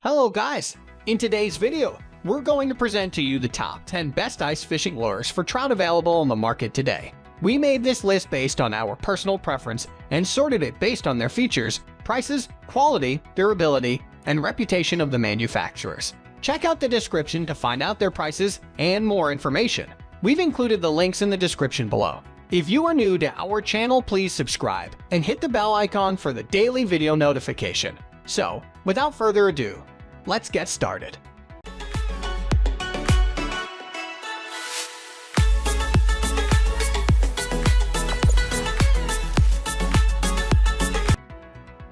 Hello guys! In today's video, we're going to present to you the top 10 best ice fishing lures for trout available on the market today. We made this list based on our personal preference and sorted it based on their features, prices, quality, durability, and reputation of the manufacturers. Check out the description to find out their prices and more information. We've included the links in the description below. If you are new to our channel, please subscribe and hit the bell icon for the daily video notification. So, without further ado, let's get started.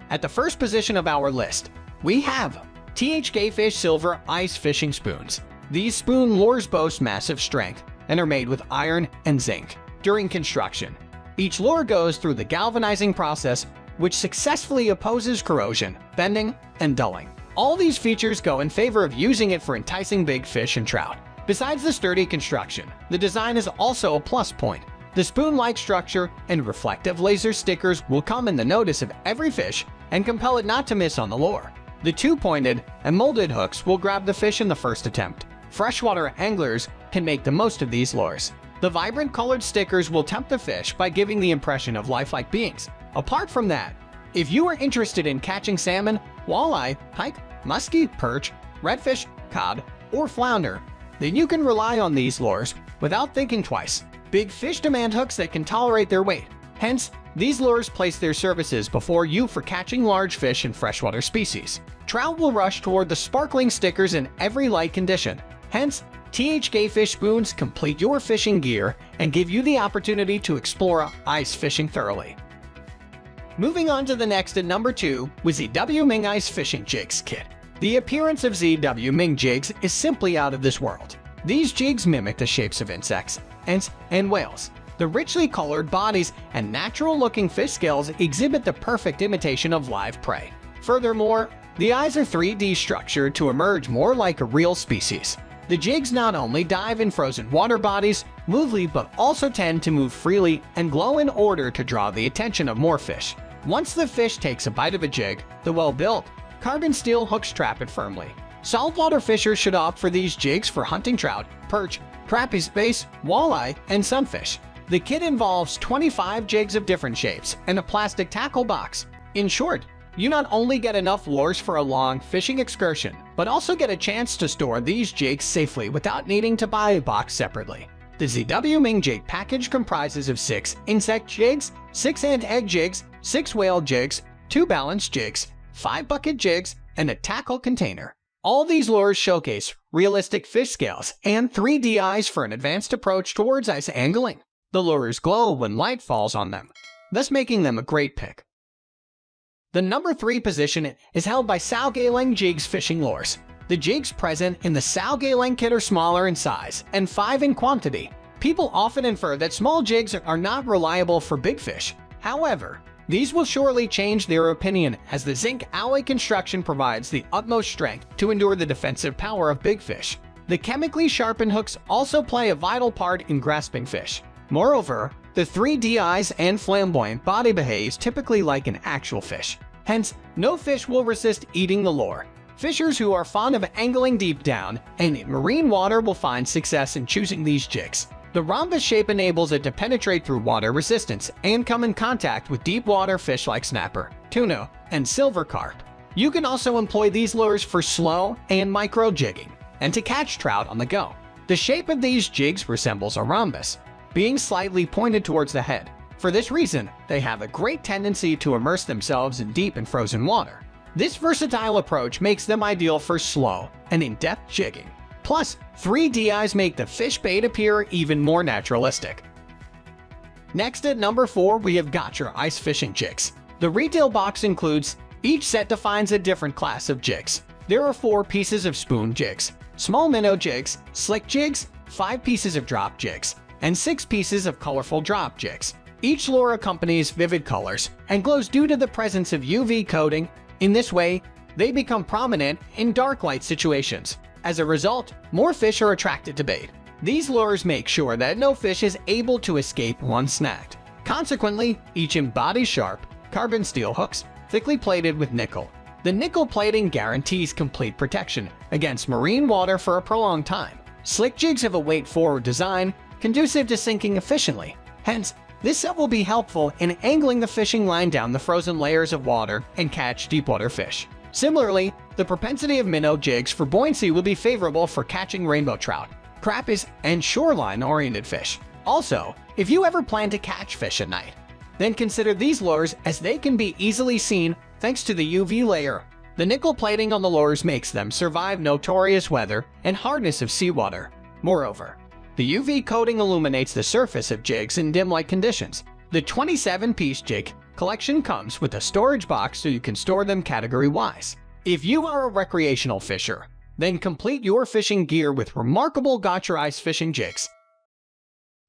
At the first position of our list, we have Thkfish Silver Ice Fishing Spoons. These spoon lures boast massive strength and are made with iron and zinc. During construction, each lure goes through the galvanizing process, which successfully opposes corrosion, bending, and dulling. All these features go in favor of using it for enticing big fish and trout. Besides the sturdy construction, the design is also a plus point. The spoon-like structure and reflective laser stickers will come in the notice of every fish and compel it not to miss on the lure. The two-pointed and molded hooks will grab the fish in the first attempt. Freshwater anglers can make the most of these lures. The vibrant colored stickers will tempt the fish by giving the impression of lifelike beings. Apart from that, if you are interested in catching salmon, walleye, pike, muskie, perch, redfish, cod, or flounder, then you can rely on these lures without thinking twice. Big fish demand hooks that can tolerate their weight. Hence, these lures place their services before you for catching large fish and freshwater species. Trout will rush toward the sparkling stickers in every light condition. Hence, Thkfish spoons complete your fishing gear and give you the opportunity to explore ice fishing thoroughly. Moving on to the next at number 2 with ZWMING Ice Fishing Jigs Kit. The appearance of ZWMING jigs is simply out of this world. These jigs mimic the shapes of insects, ants, and whales. The richly colored bodies and natural-looking fish scales exhibit the perfect imitation of live prey. Furthermore, the eyes are 3D structured to emerge more like a real species. The jigs not only dive in frozen water bodies smoothly but also tend to move freely and glow in order to draw the attention of more fish. Once the fish takes a bite of a jig, the well-built carbon steel hooks trap it firmly. Saltwater fishers should opt for these jigs for hunting trout, perch, crappie bass, walleye, and sunfish. The kit involves 25 jigs of different shapes and a plastic tackle box. In short, you not only get enough lures for a long fishing excursion, but also get a chance to store these jigs safely without needing to buy a box separately. The ZWMING jig package comprises of 6 insect jigs, 6 ant egg jigs, 6 whale jigs, 2 balance jigs, 5 bucket jigs, and a tackle container. All these lures showcase realistic fish scales and 3D eyes for an advanced approach towards ice angling. The lures glow when light falls on them, thus making them a great pick. The number 3 position is held by Sougayilang Jigs Fishing Lures. The jigs present in the Sougayilang kit are smaller in size and 5 in quantity. People often infer that small jigs are not reliable for big fish. However, these will surely change their opinion as the zinc alloy construction provides the utmost strength to endure the defensive power of big fish. The chemically sharpened hooks also play a vital part in grasping fish. Moreover, the 3D eyes and flamboyant body behaves typically like an actual fish. Hence, no fish will resist eating the lure. Fishers who are fond of angling deep down and in marine water will find success in choosing these jigs. The rhombus shape enables it to penetrate through water resistance and come in contact with deep water fish like snapper, tuna, and silver carp. You can also employ these lures for slow and micro jigging and to catch trout on the go. The shape of these jigs resembles a rhombus, being slightly pointed towards the head. For this reason, they have a great tendency to immerse themselves in deep and frozen water. This versatile approach makes them ideal for slow and in-depth jigging. Plus, 3D eyes make the fish bait appear even more naturalistic. Next at number 4 we have Goture Ice Fishing Jigs. The retail box includes each set defines a different class of jigs. There are 4 pieces of spoon jigs, small minnow jigs, slick jigs, 5 pieces of drop jigs, and 6 pieces of colorful drop jigs. Each lure accompanies vivid colors and glows due to the presence of UV coating. In this way, they become prominent in dark light situations. As a result, more fish are attracted to bait. These lures make sure that no fish is able to escape once snagged. Consequently, each embodies sharp, carbon steel hooks, thickly plated with nickel, The nickel plating guarantees complete protection against marine water for a prolonged time. Slick jigs have a weight-forward design conducive to sinking efficiently. Hence, this set will be helpful in angling the fishing line down the frozen layers of water and catch deepwater fish. Similarly, the propensity of minnow jigs for buoyancy will be favorable for catching rainbow trout, crappies, and shoreline-oriented fish. Also, if you ever plan to catch fish at night, then consider these lures as they can be easily seen thanks to the UV layer. The nickel plating on the lures makes them survive notorious weather and hardness of seawater. Moreover, the UV coating illuminates the surface of jigs in dim light conditions. The 27-piece jig collection comes with a storage box so you can store them category-wise. If you are a recreational fisher, then complete your fishing gear with remarkable Goture ice fishing jigs.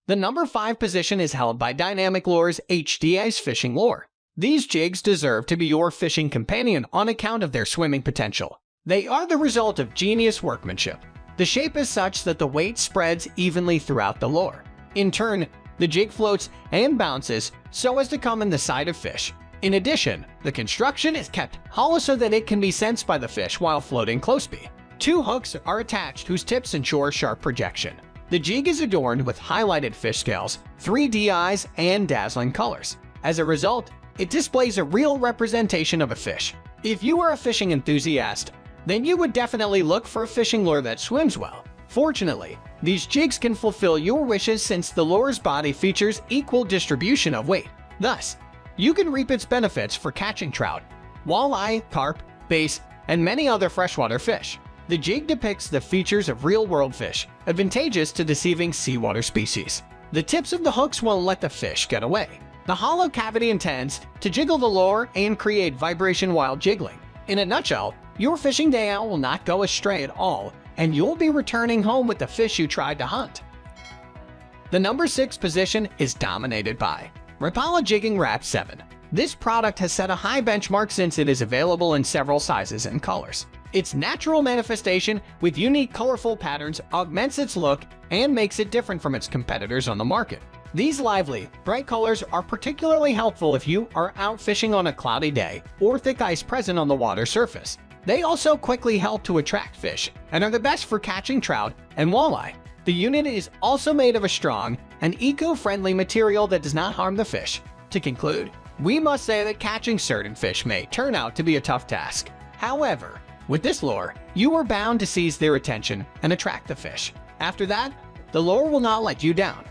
The number 5 position is held by Dynamic Lures HD Ice Fishing Lure. These jigs deserve to be your fishing companion on account of their swimming potential. They are the result of genius workmanship. The shape is such that the weight spreads evenly throughout the lure. In turn, the jig floats and bounces so as to come in the sight of fish. In addition, the construction is kept hollow so that it can be sensed by the fish while floating close by. 2 hooks are attached whose tips ensure sharp projection. The jig is adorned with highlighted fish scales, 3D eyes, and dazzling colors. As a result, it displays a real representation of a fish. If you are a fishing enthusiast, then you would definitely look for a fishing lure that swims well. Fortunately, these jigs can fulfill your wishes since the lure's body features equal distribution of weight. Thus, you can reap its benefits for catching trout, walleye, carp, bass, and many other freshwater fish. The jig depicts the features of real-world fish, advantageous to deceiving seawater species. The tips of the hooks won't let the fish get away. The hollow cavity intends to jiggle the lure and create vibration while jiggling. In a nutshell, your fishing day out will not go astray at all, and you'll be returning home with the fish you tried to hunt. The number 6 position is dominated by Rapala Jigging Rap 7. This product has set a high benchmark since it is available in several sizes and colors. Its natural manifestation with unique colorful patterns augments its look and makes it different from its competitors on the market. These lively, bright colors are particularly helpful if you are out fishing on a cloudy day or thick ice present on the water surface. They also quickly help to attract fish and are the best for catching trout and walleye. The unit is also made of a strong and eco-friendly material that does not harm the fish. To conclude, we must say that catching certain fish may turn out to be a tough task. However, with this lure, you are bound to seize their attention and attract the fish. After that, the lure will not let you down.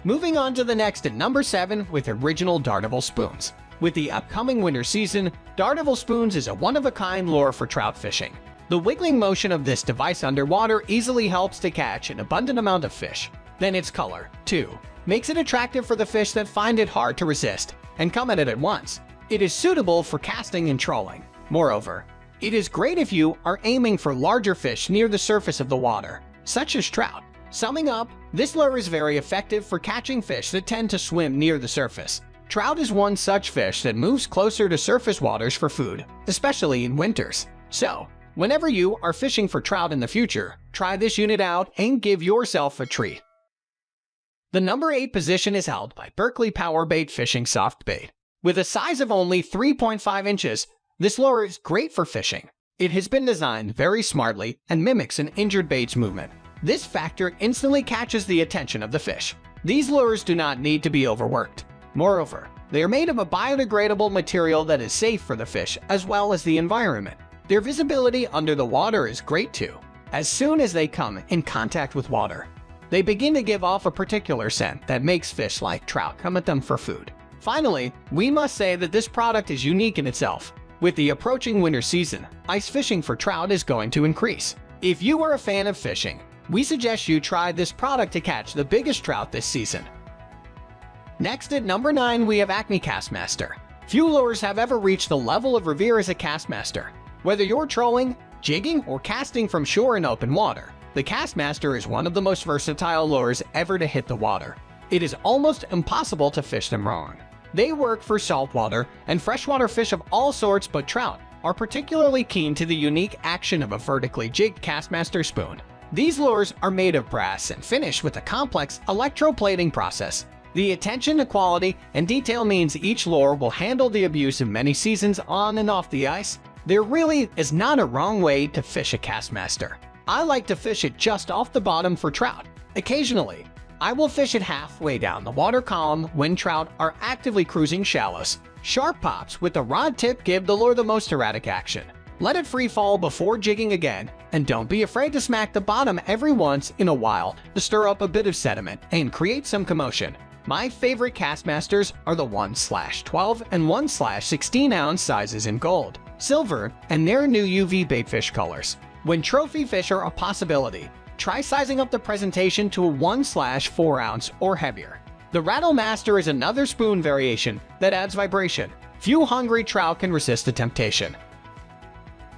Moving on to the next at number 7 with original Dardevle spoons. With the upcoming winter season, Dardevle spoons is a one-of-a-kind lure for trout fishing. The wiggling motion of this device underwater easily helps to catch an abundant amount of fish. Then its color, too, makes it attractive for the fish that find it hard to resist and come at it at once. It is suitable for casting and trolling. Moreover, it is great if you are aiming for larger fish near the surface of the water, such as trout. Summing up, this lure is very effective for catching fish that tend to swim near the surface. Trout is one such fish that moves closer to surface waters for food, especially in winters. So, whenever you are fishing for trout in the future, try this unit out and give yourself a treat. The number 8 position is held by Berkley PowerBait Fishing Soft Bait. With a size of only 3.5 inches, this lure is great for fishing. It has been designed very smartly and mimics an injured bait's movement. This factor instantly catches the attention of the fish. These lures do not need to be overworked. Moreover, they are made of a biodegradable material that is safe for the fish as well as the environment. Their visibility under the water is great too. As soon as they come in contact with water, they begin to give off a particular scent that makes fish like trout come at them for food. Finally, we must say that this product is unique in itself. With the approaching winter season, ice fishing for trout is going to increase. If you are a fan of fishing, we suggest you try this product to catch the biggest trout this season. Next at number 9 we have Acme Kastmaster. Few lures have ever reached the level of revere as a Kastmaster. Whether you're trolling, jigging, or casting from shore in open water, the Kastmaster is one of the most versatile lures ever to hit the water. It is almost impossible to fish them wrong. They work for saltwater and freshwater fish of all sorts, but trout are particularly keen to the unique action of a vertically jigged Kastmaster spoon. These lures are made of brass and finished with a complex electroplating process. The attention to quality and detail means each lure will handle the abuse of many seasons on and off the ice. There really is not a wrong way to fish a Kastmaster. I like to fish it just off the bottom for trout. Occasionally, I will fish it halfway down the water column when trout are actively cruising shallows. Sharp pops with the rod tip give the lure the most erratic action. Let it free fall before jigging again, and don't be afraid to smack the bottom every once in a while to stir up a bit of sediment and create some commotion. My favorite Kastmasters are the 1/12 and 1/16 ounce sizes in gold, silver, and their new UV baitfish colors. When trophy fish are a possibility, try sizing up the presentation to a 1/4 ounce or heavier. The Rattle Master is another spoon variation that adds vibration. Few hungry trout can resist the temptation.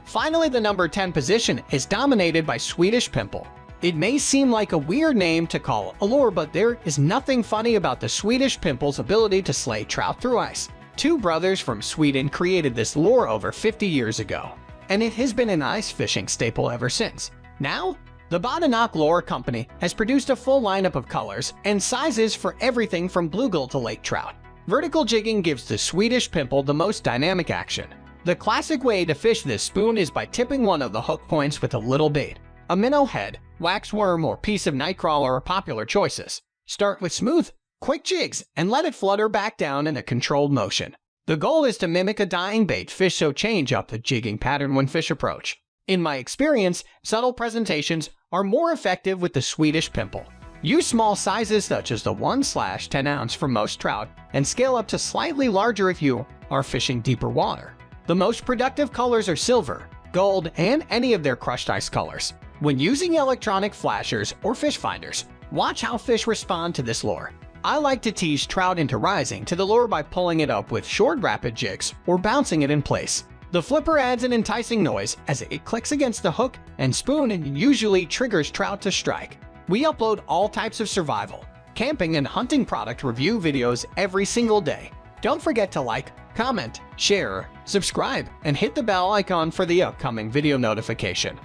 Finally, the number 10 position is dominated by Swedish Pimple. It may seem like a weird name to call a lure, but there is nothing funny about the Swedish Pimple's ability to slay trout through ice. Two brothers from Sweden created this lure over 50 years ago, and it has been an ice fishing staple ever since. Now, the Bottenock Lure Company has produced a full lineup of colors and sizes for everything from bluegill to lake trout. Vertical jigging gives the Swedish Pimple the most dynamic action. The classic way to fish this spoon is by tipping one of the hook points with a little bait. A minnow head, waxworm, or piece of nightcrawler are popular choices. Start with smooth, quick jigs and let it flutter back down in a controlled motion. The goal is to mimic a dying bait fish, so change up the jigging pattern when fish approach. In my experience, subtle presentations are more effective with the Swedish Pimple. Use small sizes such as the 1/10 ounce for most trout and scale up to slightly larger if you are fishing deeper water. The most productive colors are silver, gold, and any of their crushed ice colors. When using electronic flashers or fish finders, watch how fish respond to this lure. I like to tease trout into rising to the lure by pulling it up with short rapid jigs or bouncing it in place. The flipper adds an enticing noise as it clicks against the hook and spoon and usually triggers trout to strike. We upload all types of survival, camping, and hunting product review videos every single day. Don't forget to like, comment, share, subscribe, and hit the bell icon for the upcoming video notification.